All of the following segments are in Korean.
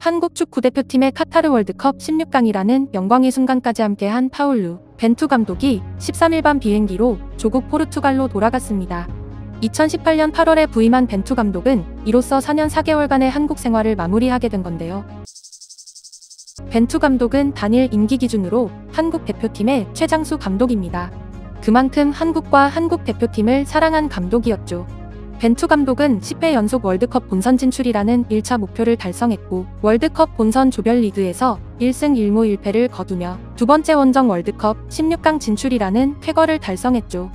한국 축구대표팀의 카타르 월드컵 16강이라는 영광의 순간까지 함께한 파울루 벤투 감독이 13일 밤 비행기로 조국 포르투갈로 돌아갔습니다. 2018년 8월에 부임한 벤투 감독은 이로써 4년 4개월간의 한국 생활을 마무리하게 된 건데요. 벤투 감독은 단일 임기 기준으로 한국 대표팀의 최장수 감독입니다. 그만큼 한국과 한국 대표팀을 사랑한 감독이었죠. 벤투 감독은 10회 연속 월드컵 본선 진출이라는 1차 목표를 달성했고 월드컵 본선 조별리그에서 1승 1무 1패를 거두며 두 번째 원정 월드컵 16강 진출이라는 쾌거를 달성했죠.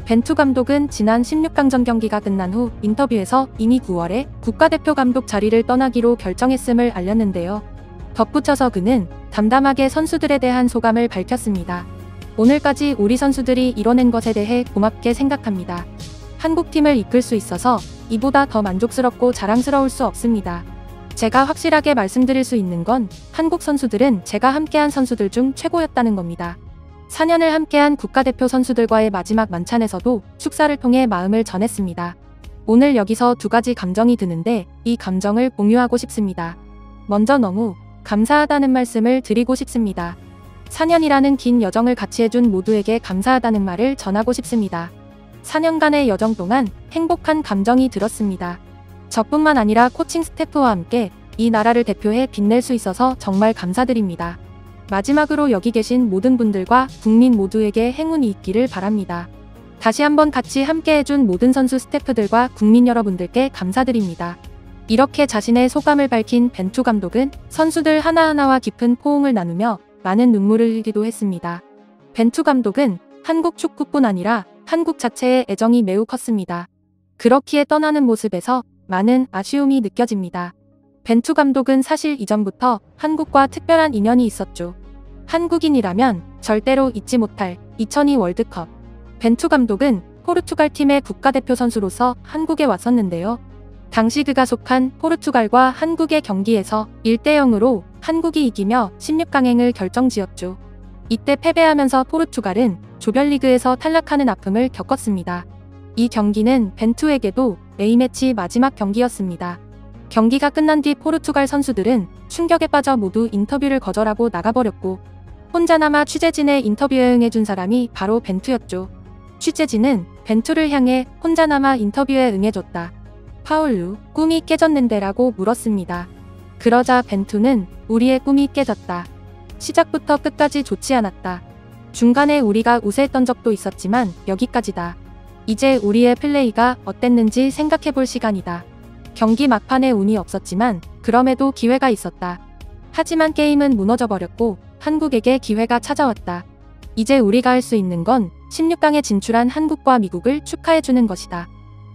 벤투 감독은 지난 16강전 경기가 끝난 후 인터뷰에서 이미 9월에 국가대표 감독 자리를 떠나기로 결정했음을 알렸는데요. 덧붙여서 그는 담담하게 선수들에 대한 소감을 밝혔습니다. 오늘까지 우리 선수들이 이뤄낸 것에 대해 고맙게 생각합니다. 한국팀을 이끌 수 있어서 이보다 더 만족스럽고 자랑스러울 수 없습니다. 제가 확실하게 말씀드릴 수 있는 건 한국 선수들은 제가 함께한 선수들 중 최고였다는 겁니다. 4년을 함께한 국가대표 선수들과의 마지막 만찬에서도 축사를 통해 마음을 전했습니다. 오늘 여기서 두 가지 감정이 드는데 이 감정을 공유하고 싶습니다. 먼저 너무 감사하다는 말씀을 드리고 싶습니다. 4년이라는 긴 여정을 같이 해준 모두에게 감사하다는 말을 전하고 싶습니다. 4년간의 여정 동안 행복한 감정이 들었습니다. 저뿐만 아니라 코칭 스태프와 함께 이 나라를 대표해 빛낼 수 있어서 정말 감사드립니다. 마지막으로 여기 계신 모든 분들과 국민 모두에게 행운이 있기를 바랍니다. 다시 한번 같이 함께 해준 모든 선수 스태프들과 국민 여러분들께 감사드립니다. 이렇게 자신의 소감을 밝힌 벤투 감독은 선수들 하나하나와 깊은 포옹을 나누며 많은 눈물을 흘리기도 했습니다. 벤투 감독은 한국 축구뿐 아니라 한국 자체의 애정이 매우 컸습니다. 그렇기에 떠나는 모습에서 많은 아쉬움이 느껴집니다. 벤투 감독은 사실 이전부터 한국과 특별한 인연이 있었죠. 한국인이라면 절대로 잊지 못할 2002 월드컵. 벤투 감독은 포르투갈 팀의 국가대표 선수로서 한국에 왔었는데요. 당시 그가 속한 포르투갈과 한국의 경기에서 1대0으로 한국이 이기며 16강행을 결정지었죠. 이때 패배하면서 포르투갈은 조별리그에서 탈락하는 아픔을 겪었습니다. 이 경기는 벤투에게도 A매치 마지막 경기였습니다. 경기가 끝난 뒤 포르투갈 선수들은 충격에 빠져 모두 인터뷰를 거절하고 나가버렸고 혼자 남아 취재진의 인터뷰에 응해준 사람이 바로 벤투였죠. 취재진은 벤투를 향해 혼자 남아 인터뷰에 응해줬다. 파울루, 꿈이 깨졌는데 라고 물었습니다. 그러자 벤투는 우리의 꿈이 깨졌다. 시작부터 끝까지 좋지 않았다. 중간에 우리가 우세했던 적도 있었지만 여기까지다. 이제 우리의 플레이가 어땠는지 생각해볼 시간이다. 경기 막판에 운이 없었지만 그럼에도 기회가 있었다. 하지만 게임은 무너져버렸고 한국에게 기회가 찾아왔다. 이제 우리가 할 수 있는 건 16강에 진출한 한국과 미국을 축하해주는 것이다.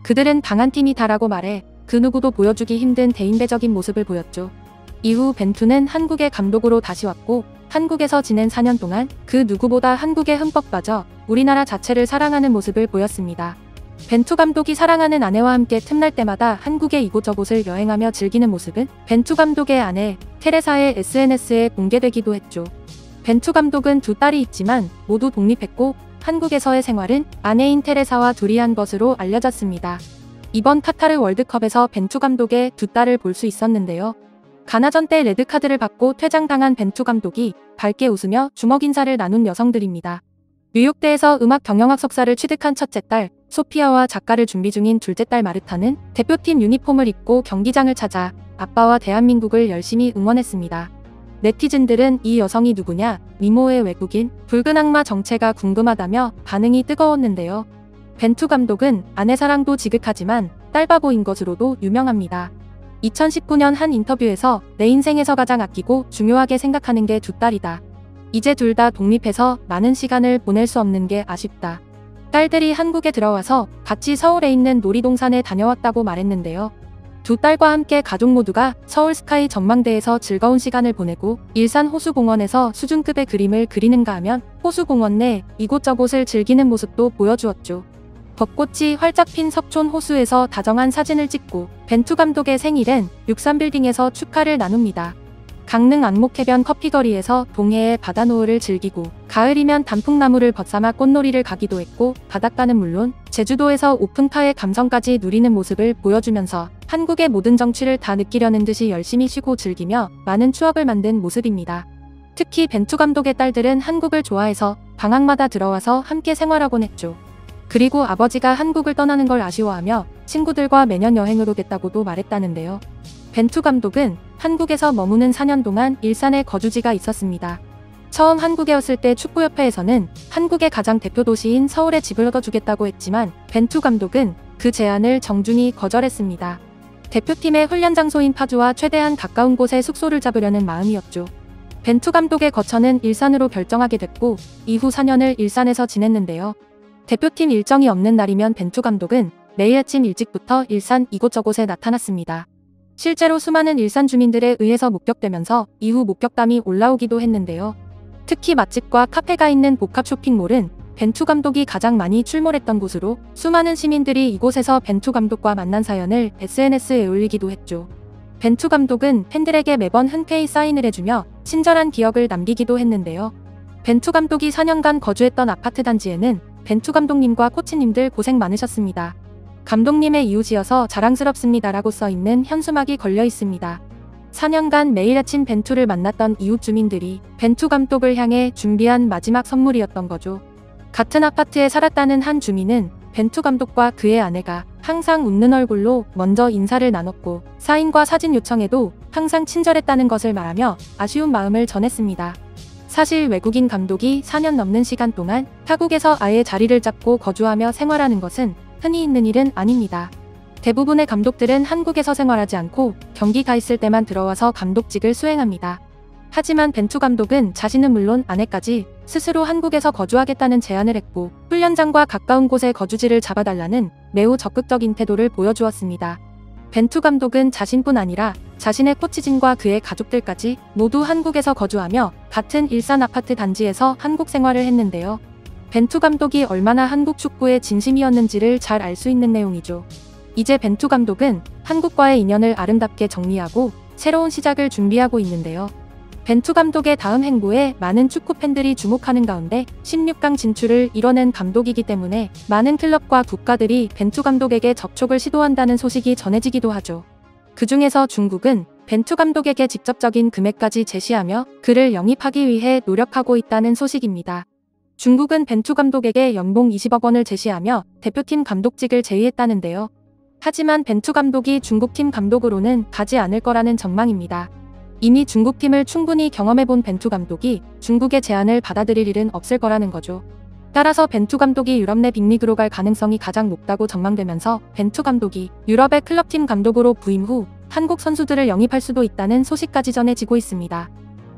그들은 강한 팀이다라고 말해 그 누구도 보여주기 힘든 대인배적인 모습을 보였죠. 이후 벤투는 한국의 감독으로 다시 왔고 한국에서 지낸 4년 동안 그 누구보다 한국에 흠뻑 빠져 우리나라 자체를 사랑하는 모습을 보였습니다. 벤투 감독이 사랑하는 아내와 함께 틈날 때마다 한국의 이곳저곳을 여행하며 즐기는 모습은 벤투 감독의 아내 테레사의 SNS에 공개되기도 했죠. 벤투 감독은 두 딸이 있지만 모두 독립했고 한국에서의 생활은 아내인 테레사와 둘이 한 것으로 알려졌습니다. 이번 카타르 월드컵에서 벤투 감독의 두 딸을 볼 수 있었는데요. 가나전 때 레드카드를 받고 퇴장당한 벤투 감독이 밝게 웃으며 주먹 인사를 나눈 여성들입니다. 뉴욕대에서 음악 경영학 석사를 취득한 첫째 딸 소피아와 작가를 준비 중인 둘째 딸 마르타는 대표팀 유니폼을 입고 경기장을 찾아 아빠와 대한민국을 열심히 응원했습니다. 네티즌들은 이 여성이 누구냐, 미모의 외국인, 붉은 악마 정체가 궁금하다며 반응이 뜨거웠는데요. 벤투 감독은 아내 사랑도 지극하지만 딸바보인 것으로도 유명합니다. 2019년 한 인터뷰에서 내 인생에서 가장 아끼고 중요하게 생각하는 게 두 딸이다. 이제 둘 다 독립해서 많은 시간을 보낼 수 없는 게 아쉽다. 딸들이 한국에 들어와서 같이 서울에 있는 놀이동산에 다녀왔다고 말했는데요. 두 딸과 함께 가족 모두가 서울 스카이 전망대에서 즐거운 시간을 보내고 일산 호수공원에서 수준급의 그림을 그리는가 하면 호수공원 내 이곳저곳을 즐기는 모습도 보여주었죠. 벚꽃이 활짝 핀 석촌 호수에서 다정한 사진을 찍고 벤투 감독의 생일엔 63빌딩에서 축하를 나눕니다. 강릉 안목해변 커피거리에서 동해의 바다노을을 즐기고 가을이면 단풍나무를 벗삼아 꽃놀이를 가기도 했고 바닷가는 물론 제주도에서 오픈카의 감성까지 누리는 모습을 보여주면서 한국의 모든 정취를 다 느끼려는 듯이 열심히 쉬고 즐기며 많은 추억을 만든 모습입니다. 특히 벤투 감독의 딸들은 한국을 좋아해서 방학마다 들어와서 함께 생활하곤 했죠. 그리고 아버지가 한국을 떠나는 걸 아쉬워하며 친구들과 매년 여행으로 겠다고도 말했다는데요. 벤투 감독은 한국에서 머무는 4년 동안 일산에 거주지가 있었습니다. 처음 한국에 왔을 때 축구협회에서는 한국의 가장 대표 도시인 서울에 집을 얻어주겠다고 했지만 벤투 감독은 그 제안을 정중히 거절했습니다. 대표팀의 훈련 장소인 파주와 최대한 가까운 곳에 숙소를 잡으려는 마음이었죠. 벤투 감독의 거처는 일산으로 결정하게 됐고 이후 4년을 일산에서 지냈는데요. 대표팀 일정이 없는 날이면 벤투 감독은 매일 아침 일찍부터 일산 이곳저곳에 나타났습니다. 실제로 수많은 일산 주민들에 의해서 목격되면서 이후 목격담이 올라오기도 했는데요. 특히 맛집과 카페가 있는 복합 쇼핑몰은 벤투 감독이 가장 많이 출몰했던 곳으로 수많은 시민들이 이곳에서 벤투 감독과 만난 사연을 SNS에 올리기도 했죠. 벤투 감독은 팬들에게 매번 흔쾌히 사인을 해주며 친절한 기억을 남기기도 했는데요. 벤투 감독이 4년간 거주했던 아파트 단지에는 벤투 감독님과 코치님들 고생 많으셨습니다. 감독님의 이웃이어서 자랑스럽습니다라고 써있는 현수막이 걸려 있습니다. 4년간 매일 아침 벤투를 만났던 이웃 주민들이 벤투 감독을 향해 준비한 마지막 선물이었던 거죠. 같은 아파트에 살았다는 한 주민은 벤투 감독과 그의 아내가 항상 웃는 얼굴로 먼저 인사를 나눴고 사인과 사진 요청에도 항상 친절했다는 것을 말하며 아쉬운 마음을 전했습니다. 사실 외국인 감독이 4년 넘는 시간 동안 타국에서 아예 자리를 잡고 거주하며 생활하는 것은 흔히 있는 일은 아닙니다. 대부분의 감독들은 한국에서 생활하지 않고 경기 가 있을 때만 들어와서 감독직을 수행합니다. 하지만 벤투 감독은 자신은 물론 아내까지 스스로 한국에서 거주하겠다는 제안을 했고 훈련장과 가까운 곳에 거주지를 잡아달라는 매우 적극적인 태도를 보여주었습니다. 벤투 감독은 자신뿐 아니라 자신의 코치진과 그의 가족들까지 모두 한국에서 거주하며 같은 일산 아파트 단지에서 한국 생활을 했는데요. 벤투 감독이 얼마나 한국 축구에 진심이었는지를 잘 알 수 있는 내용이죠. 이제 벤투 감독은 한국과의 인연을 아름답게 정리하고 새로운 시작을 준비하고 있는데요. 벤투 감독의 다음 행보에 많은 축구 팬들이 주목하는 가운데 16강 진출을 이뤄낸 감독이기 때문에 많은 클럽과 국가들이 벤투 감독에게 접촉을 시도한다는 소식이 전해지기도 하죠. 그 중에서 중국은 벤투 감독에게 직접적인 금액까지 제시하며 그를 영입하기 위해 노력하고 있다는 소식입니다. 중국은 벤투 감독에게 연봉 20억 원을 제시하며 대표팀 감독직을 제의했다는데요. 하지만 벤투 감독이 중국팀 감독으로는 가지 않을 거라는 전망입니다. 이미 중국팀을 충분히 경험해본 벤투 감독이 중국의 제안을 받아들일 일은 없을 거라는 거죠. 따라서 벤투 감독이 유럽 내 빅리그로 갈 가능성이 가장 높다고 전망되면서 벤투 감독이 유럽의 클럽팀 감독으로 부임 후 한국 선수들을 영입할 수도 있다는 소식까지 전해지고 있습니다.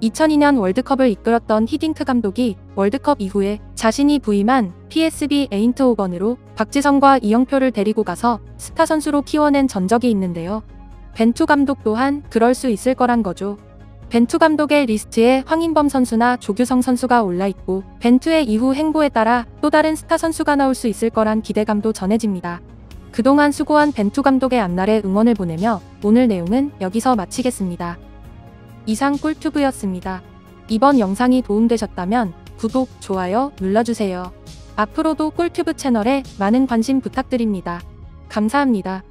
2002년 월드컵을 이끌었던 히딩크 감독이 월드컵 이후에 자신이 부임한 PSV 에인트호번으로 박지성과 이영표를 데리고 가서 스타 선수로 키워낸 전적이 있는데요. 벤투 감독 또한 그럴 수 있을 거란 거죠. 벤투 감독의 리스트에 황인범 선수나 조규성 선수가 올라있고 벤투의 이후 행보에 따라 또 다른 스타 선수가 나올 수 있을 거란 기대감도 전해집니다. 그동안 수고한 벤투 감독의 앞날에 응원을 보내며 오늘 내용은 여기서 마치겠습니다. 이상 꿀튜브였습니다. 이번 영상이 도움되셨다면 구독, 좋아요 눌러주세요. 앞으로도 꿀튜브 채널에 많은 관심 부탁드립니다. 감사합니다.